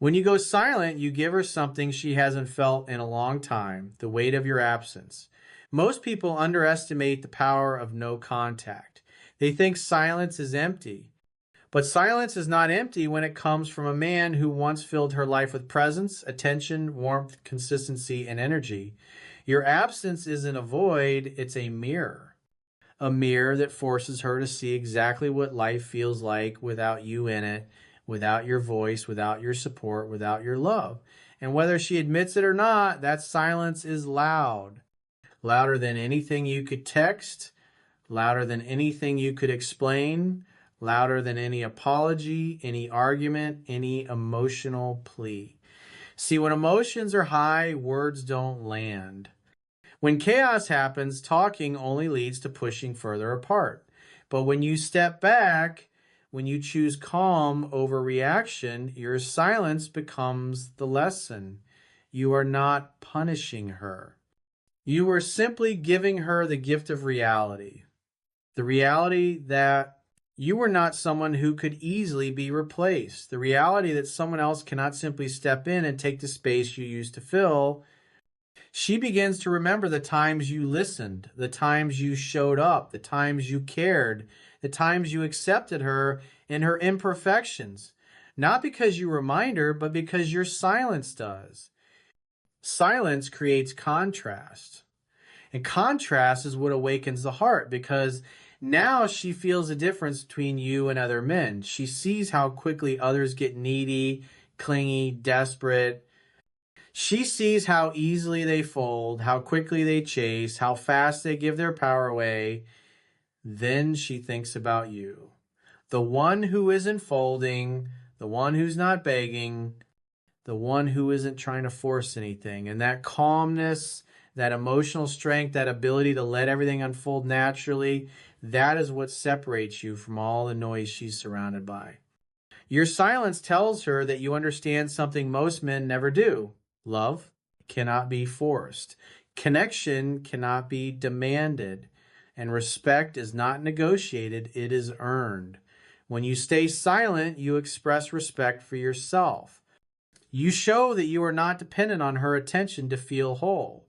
When you go silent, you give her something she hasn't felt in a long time, the weight of your absence. Most people underestimate the power of no contact. They think silence is empty. But silence is not empty when it comes from a man who once filled her life with presence, attention, warmth, consistency, and energy. Your absence isn't a void, it's a mirror. A mirror that forces her to see exactly what life feels like without you in it, without your voice, without your support, without your love. And whether she admits it or not, that silence is loud. Louder than anything you could text, louder than anything you could explain, louder than any apology, any argument, any emotional plea. See, when emotions are high, words don't land. When chaos happens, talking only leads to pushing further apart. But when you step back, when you choose calm over reaction, your silence becomes the lesson. You are not punishing her. You are simply giving her the gift of reality. The reality that you are not someone who could easily be replaced. The reality that someone else cannot simply step in and take the space you used to fill. She begins to remember the times you listened, the times you showed up, the times you cared, the times you accepted her in her imperfections. Not because you remind her, but because your silence does. Silence creates contrast. And contrast is what awakens the heart, because now she feels the difference between you and other men. She sees how quickly others get needy, clingy, desperate. She sees how easily they fold, how quickly they chase, how fast they give their power away. Then she thinks about you. The one who isn't folding, the one who's not begging, the one who isn't trying to force anything. And that calmness, that emotional strength, that ability to let everything unfold naturally, that is what separates you from all the noise she's surrounded by. Your silence tells her that you understand something most men never do. Love cannot be forced. Connection cannot be demanded. And respect is not negotiated, it is earned. When you stay silent, you express respect for yourself. You show that you are not dependent on her attention to feel whole.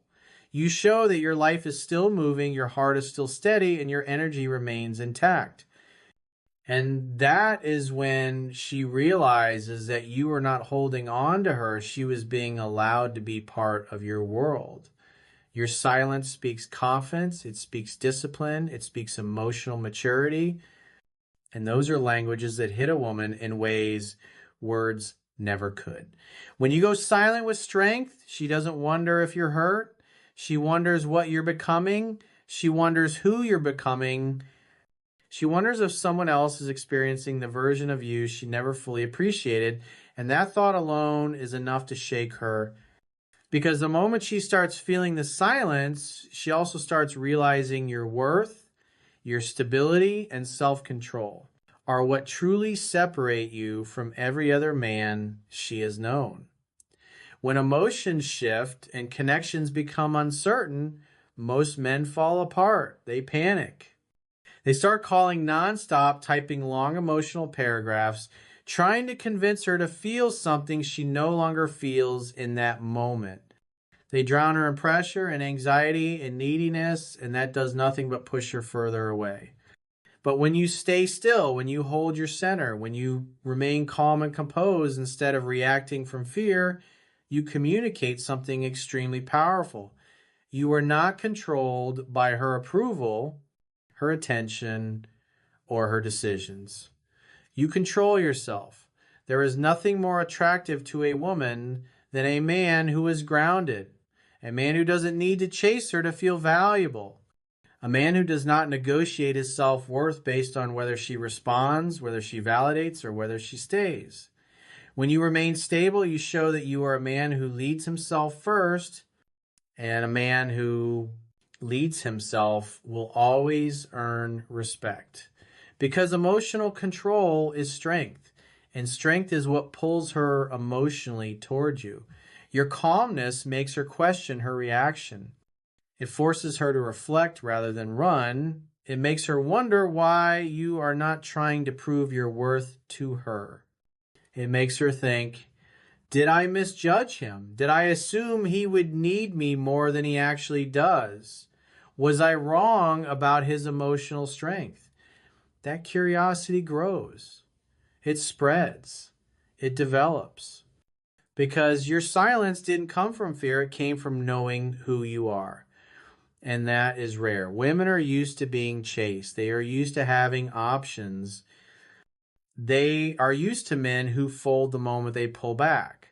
You show that your life is still moving, your heart is still steady, and your energy remains intact. And that is when she realizes that you are not holding on to her. She was being allowed to be part of your world. Your silence speaks confidence, it speaks discipline, it speaks emotional maturity. And those are languages that hit a woman in ways words never could. When you go silent with strength, she doesn't wonder if you're hurt. She wonders what you're becoming. She wonders who you're becoming. She wonders if someone else is experiencing the version of you she never fully appreciated. And that thought alone is enough to shake her. Because the moment she starts feeling the silence, she also starts realizing your worth, your stability, and self-control are what truly separate you from every other man she has known. When emotions shift and connections become uncertain, most men fall apart. They panic. They start calling nonstop, typing long emotional paragraphs, trying to convince her to feel something she no longer feels in that moment. They drown her in pressure and anxiety and neediness, and that does nothing but push her further away. But when you stay still, when you hold your center, when you remain calm and composed instead of reacting from fear, you communicate something extremely powerful. You are not controlled by her approval, her attention, or her decisions. You control yourself. There is nothing more attractive to a woman than a man who is grounded, a man who doesn't need to chase her to feel valuable, a man who does not negotiate his self-worth based on whether she responds, whether she validates, or whether she stays. When you remain stable, you show that you are a man who leads himself first, and a man who leads himself will always earn respect. Because emotional control is strength, and strength is what pulls her emotionally towards you. Your calmness makes her question her reaction. It forces her to reflect rather than run. It makes her wonder why you are not trying to prove your worth to her. It makes her think, Did I misjudge him? Did I assume he would need me more than he actually does? Was I wrong about his emotional strength? That curiosity grows. It spreads. It develops. Because your silence didn't come from fear, it came from knowing who you are. And that is rare. Women are used to being chased. They are used to having options. They are used to men who fold the moment they pull back.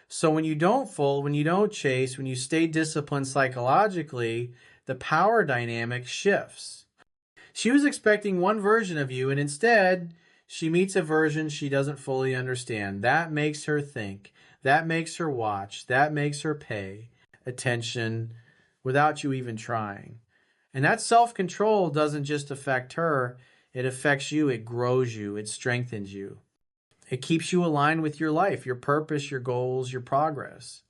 So when you don't fold, when you don't chase, when you stay disciplined psychologically, the power dynamic shifts. She was expecting one version of you, and instead, she meets a version she doesn't fully understand. That makes her think. That makes her watch. That makes her pay attention without you even trying. And that self-control doesn't just affect her, it affects you, it grows you, it strengthens you. It keeps you aligned with your life, your purpose, your goals, your progress.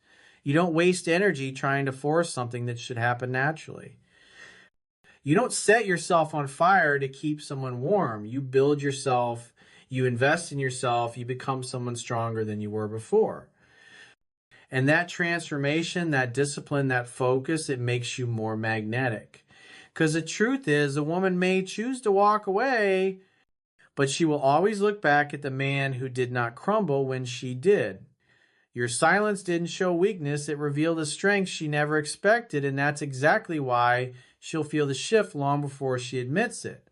You don't waste energy trying to force something that should happen naturally. You don't set yourself on fire to keep someone warm. You build yourself, you invest in yourself, you become someone stronger than you were before. And that transformation, that discipline, that focus, it makes you more magnetic. Because the truth is, a woman may choose to walk away, but she will always look back at the man who did not crumble when she did. Your silence didn't show weakness, it revealed a strength she never expected, and that's exactly why she'll feel the shift long before she admits it.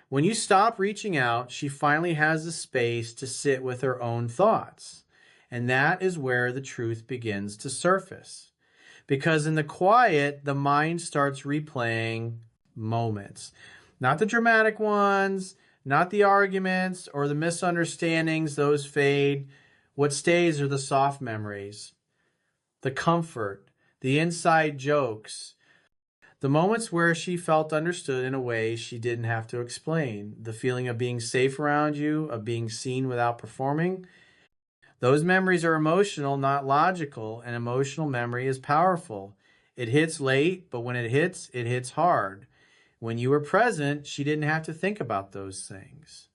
When you stop reaching out, she finally has the space to sit with her own thoughts. And that is where the truth begins to surface. Because in the quiet, the mind starts replaying moments. Not the dramatic ones, not the arguments or the misunderstandings, those fade. What stays are the soft memories, the comfort, the inside jokes, the moments where she felt understood in a way she didn't have to explain, the feeling of being safe around you, of being seen without performing. Those memories are emotional, not logical, and emotional memory is powerful. It hits late, but when it hits hard. When you were present, she didn't have to think about those things.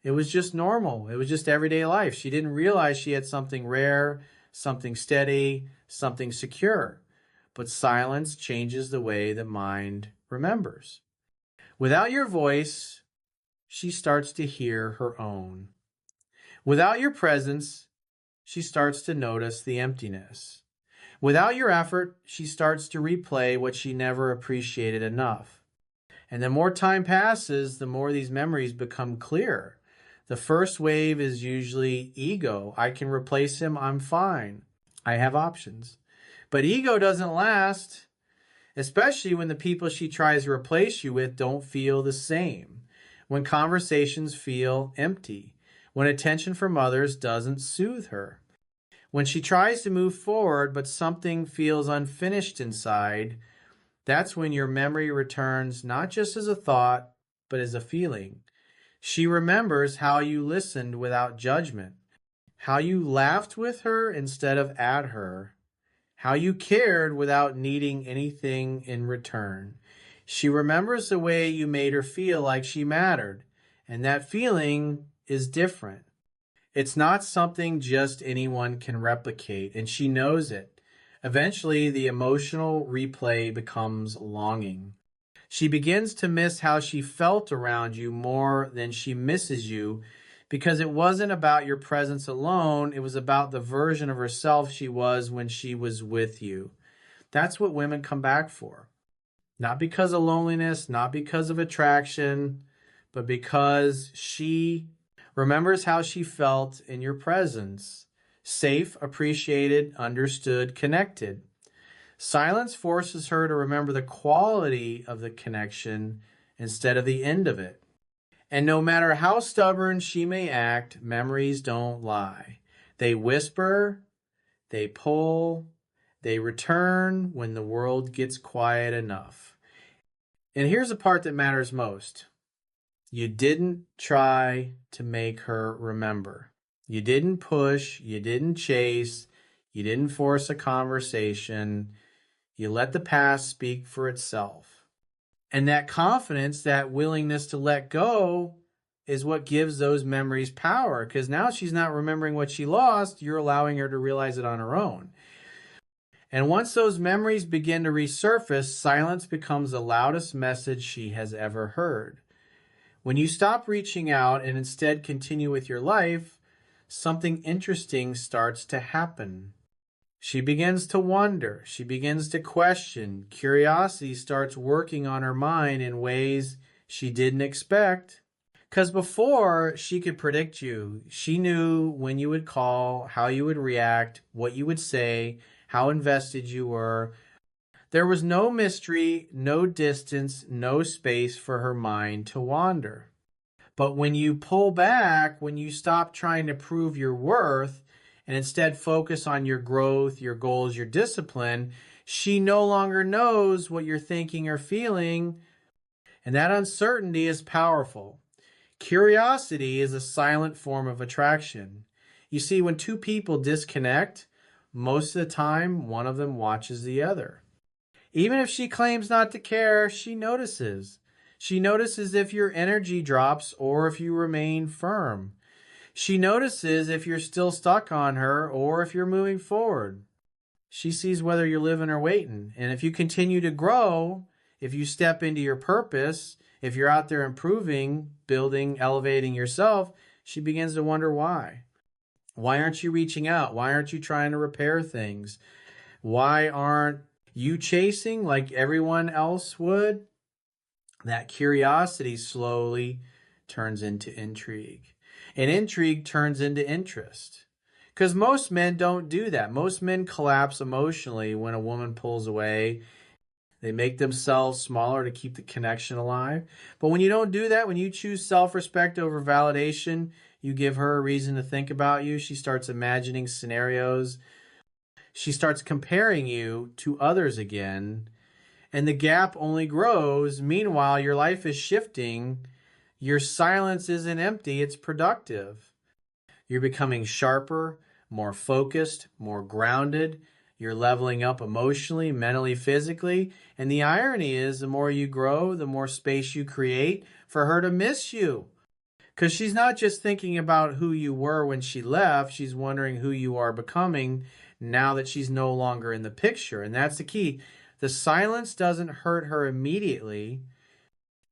It was just normal. It was just everyday life. She didn't realize she had something rare, something steady, something secure. But silence changes the way the mind remembers. Without your voice, she starts to hear her own. Without your presence, she starts to notice the emptiness. Without your effort, she starts to replay what she never appreciated enough. And the more time passes, the more these memories become clear. The first wave is usually ego. I can replace him. I'm fine. I have options. But ego doesn't last, especially when the people she tries to replace you with don't feel the same. When conversations feel empty. When attention from others doesn't soothe her. When she tries to move forward, but something feels unfinished inside, that's when your memory returns not just as a thought, but as a feeling. She remembers how you listened without judgment, how you laughed with her instead of at her, how you cared without needing anything in return. She remembers the way you made her feel like she mattered, and that feeling is different. It's not something just anyone can replicate, and she knows it. Eventually, the emotional replay becomes longing. She begins to miss how she felt around you more than she misses you because it wasn't about your presence alone. It was about the version of herself she was when she was with you. That's what women come back for. Not because of loneliness, not because of attraction, but because she remembers how she felt in your presence. Safe, appreciated, understood, connected. Silence forces her to remember the quality of the connection instead of the end of it. And no matter how stubborn she may act, memories don't lie. They whisper, they pull, they return when the world gets quiet enough. And here's the part that matters most. You didn't try to make her remember. You didn't push, you didn't chase, you didn't force a conversation. You let the past speak for itself. And that confidence, that willingness to let go, is what gives those memories power, because now she's not remembering what she lost. You're allowing her to realize it on her own. And once those memories begin to resurface, silence becomes the loudest message she has ever heard. When you stop reaching out and instead continue with your life, something interesting starts to happen. She begins to wonder. She begins to question. Curiosity starts working on her mind in ways she didn't expect. Because before, she could predict you. She knew when you would call, how you would react, what you would say, how invested you were. There was no mystery, no distance, no space for her mind to wander. But when you pull back, when you stop trying to prove your worth and instead focus on your growth, your goals, your discipline, she no longer knows what you're thinking or feeling. And that uncertainty is powerful. Curiosity is a silent form of attraction. You see, when two people disconnect, most of the time, one of them watches the other. Even if she claims not to care, she notices. She notices if your energy drops or if you remain firm. She notices if you're still stuck on her or if you're moving forward. She sees whether you're living or waiting. And if you continue to grow, if you step into your purpose, if you're out there improving, building, elevating yourself, she begins to wonder why. Why aren't you reaching out? Why aren't you trying to repair things? Why aren't you chasing like everyone else would? That curiosity slowly turns into intrigue. And intrigue turns into interest. Because most men don't do that. Most men collapse emotionally when a woman pulls away. They make themselves smaller to keep the connection alive. But when you don't do that, when you choose self-respect over validation, you give her a reason to think about you. She starts imagining scenarios. She starts comparing you to others again. And the gap only grows. Meanwhile, your life is shifting. Your silence isn't empty, it's productive. You're becoming sharper, more focused, more grounded. You're leveling up emotionally, mentally, physically. And the irony is, the more you grow, the more space you create for her to miss you. Because she's not just thinking about who you were when she left, she's wondering who you are becoming now that she's no longer in the picture. And that's the key. The silence doesn't hurt her immediately,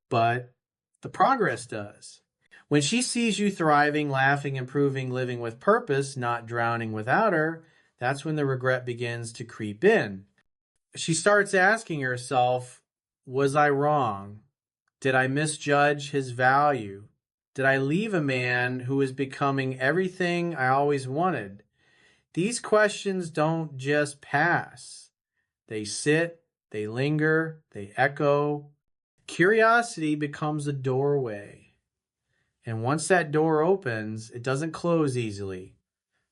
but the progress does. When she sees you thriving, laughing, improving, living with purpose, not drowning without her, that's when the regret begins to creep in. She starts asking herself, was I wrong? Did I misjudge his value? Did I leave a man who is becoming everything I always wanted? These questions don't just pass. They sit, they linger, they echo. Curiosity becomes a doorway. And once that door opens, it doesn't close easily.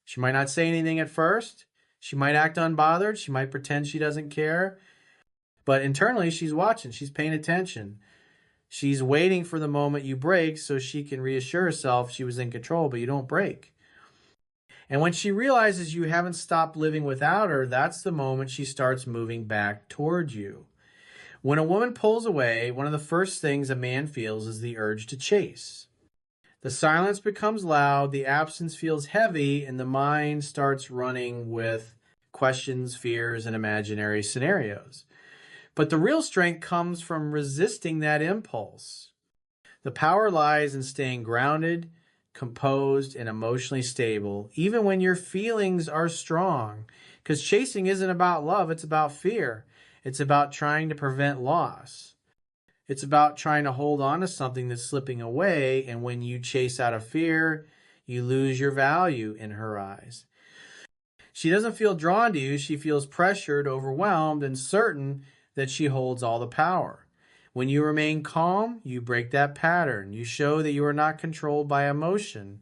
She might not say anything at first. She might act unbothered. She might pretend she doesn't care. But internally, she's watching. She's paying attention. She's waiting for the moment you break so she can reassure herself she was in control, but you don't break. And when she realizes you haven't stopped living without her, that's the moment she starts moving back towards you. When a woman pulls away, one of the first things a man feels is the urge to chase. The silence becomes loud, the absence feels heavy, and the mind starts running with questions, fears, and imaginary scenarios. But the real strength comes from resisting that impulse. The power lies in staying grounded, composed, and emotionally stable, even when your feelings are strong. Because chasing isn't about love, it's about fear. It's about trying to prevent loss. It's about trying to hold on to something that's slipping away, and when you chase out of fear, you lose your value in her eyes. She doesn't feel drawn to you, she feels pressured, overwhelmed, and certain that she holds all the power. When you remain calm, you break that pattern. You show that you are not controlled by emotion.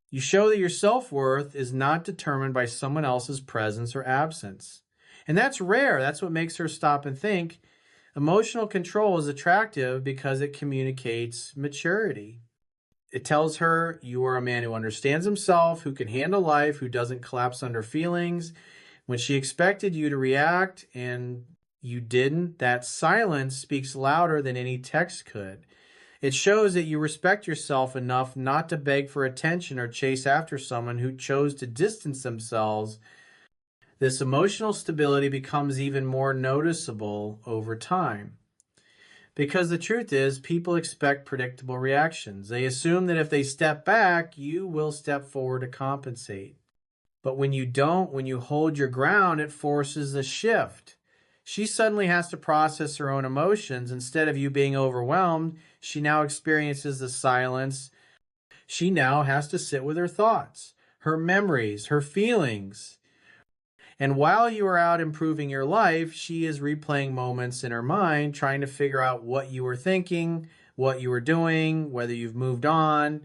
You show that your self-worth is not determined by someone else's presence or absence. And that's rare. That's what makes her stop and think. Emotional control is attractive because it communicates maturity. It tells her you are a man who understands himself, who can handle life, who doesn't collapse under feelings. When she expected you to react and you didn't, that silence speaks louder than any text could. It shows that you respect yourself enough not to beg for attention or chase after someone who chose to distance themselves. This emotional stability becomes even more noticeable over time. Because the truth is, people expect predictable reactions. They assume that if they step back, you will step forward to compensate. But when you don't, when you hold your ground, it forces a shift. She suddenly has to process her own emotions. Instead of you being overwhelmed, she now experiences the silence. She now has to sit with her thoughts, her memories, her feelings. And while you are out improving your life, she is replaying moments in her mind, trying to figure out what you were thinking, what you were doing, whether you've moved on,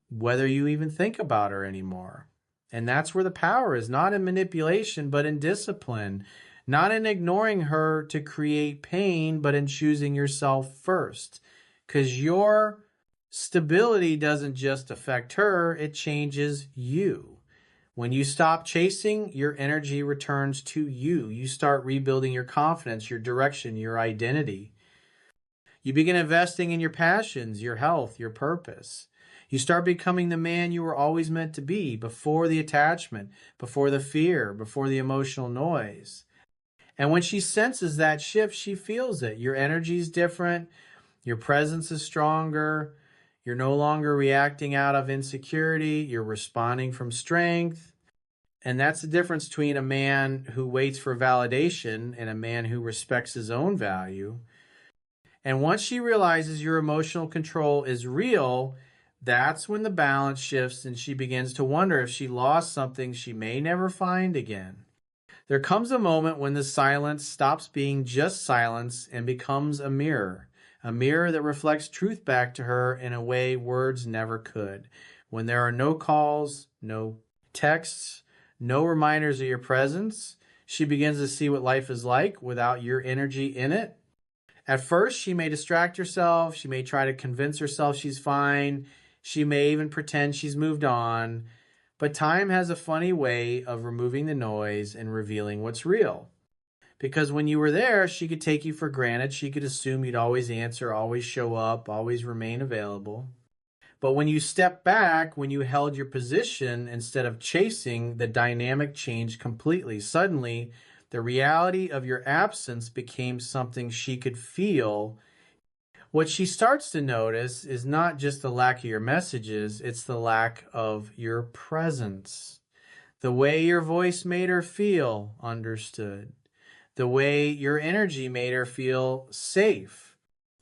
whether you even think about her anymore. And that's where the power is, not in manipulation, but in discipline, not in ignoring her to create pain, but in choosing yourself first. Because your stability doesn't just affect her, it changes you. When you stop chasing, your energy returns to you. You start rebuilding your confidence, your direction, your identity. You begin investing in your passions, your health, your purpose. You start becoming the man you were always meant to be before the attachment, before the fear, before the emotional noise. And when she senses that shift, she feels it. Your energy is different. Your presence is stronger. You're no longer reacting out of insecurity. You're responding from strength. And that's the difference between a man who waits for validation and a man who respects his own value. And once she realizes your emotional control is real, that's when the balance shifts and she begins to wonder if she lost something she may never find again. There comes a moment when the silence stops being just silence and becomes a mirror that reflects truth back to her in a way words never could. When there are no calls, no texts, no reminders of your presence, she begins to see what life is like without your energy in it. At first, she may distract herself. She may try to convince herself she's fine. She may even pretend she's moved on. But time has a funny way of removing the noise and revealing what's real. Because when you were there, she could take you for granted. She could assume you'd always answer, always show up, always remain available. But when you stepped back, when you held your position instead of chasing, the dynamic changed completely. Suddenly, the reality of your absence became something she could feel. What she starts to notice is not just the lack of your messages, it's the lack of your presence. The way your voice made her feel understood. The way your energy made her feel safe.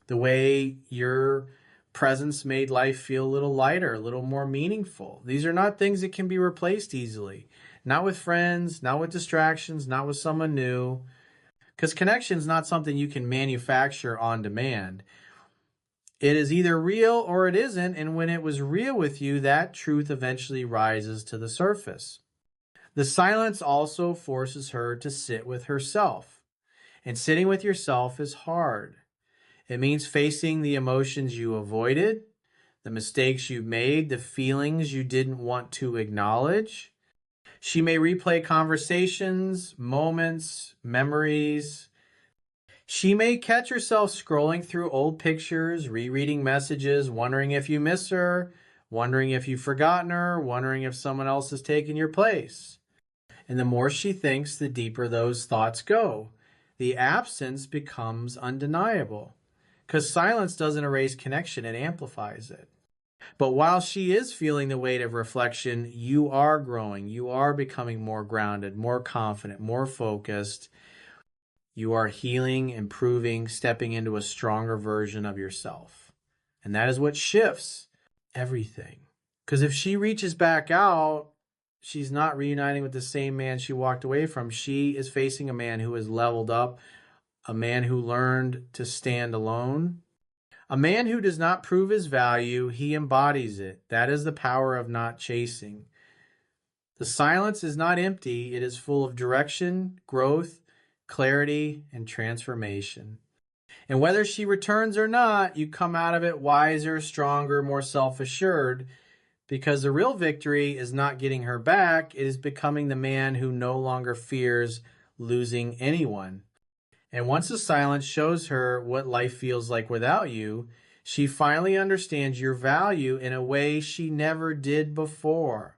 The way your presence made life feel a little lighter, a little more meaningful. These are not things that can be replaced easily. Not with friends, not with distractions, not with someone new. Because connection is not something you can manufacture on demand. It is either real or it isn't, and when it was real with you, that truth eventually rises to the surface. The silence also forces her to sit with herself. And sitting with yourself is hard. It means facing the emotions you avoided, the mistakes you made, the feelings you didn't want to acknowledge. She may replay conversations, moments, memories. She may catch herself scrolling through old pictures, rereading messages, wondering if you miss her, wondering if you've forgotten her, wondering if someone else has taken your place. And the more she thinks, the deeper those thoughts go. The absence becomes undeniable. Because silence doesn't erase connection, it amplifies it. But while she is feeling the weight of reflection, you are growing. You are becoming more grounded, more confident, more focused. You are healing, improving, stepping into a stronger version of yourself. And that is what shifts everything. Because if she reaches back out, she's not reuniting with the same man she walked away from. She is facing a man who has leveled up, a man who learned to stand alone, a man who does not prove his value, he embodies it. That is the power of not chasing. The silence is not empty, it is full of direction, growth, clarity, and transformation. And whether she returns or not, you come out of it wiser, stronger, more self-assured, because the real victory is not getting her back, it is becoming the man who no longer fears losing anyone. And once the silence shows her what life feels like without you, She finally understands your value in a way she never did before.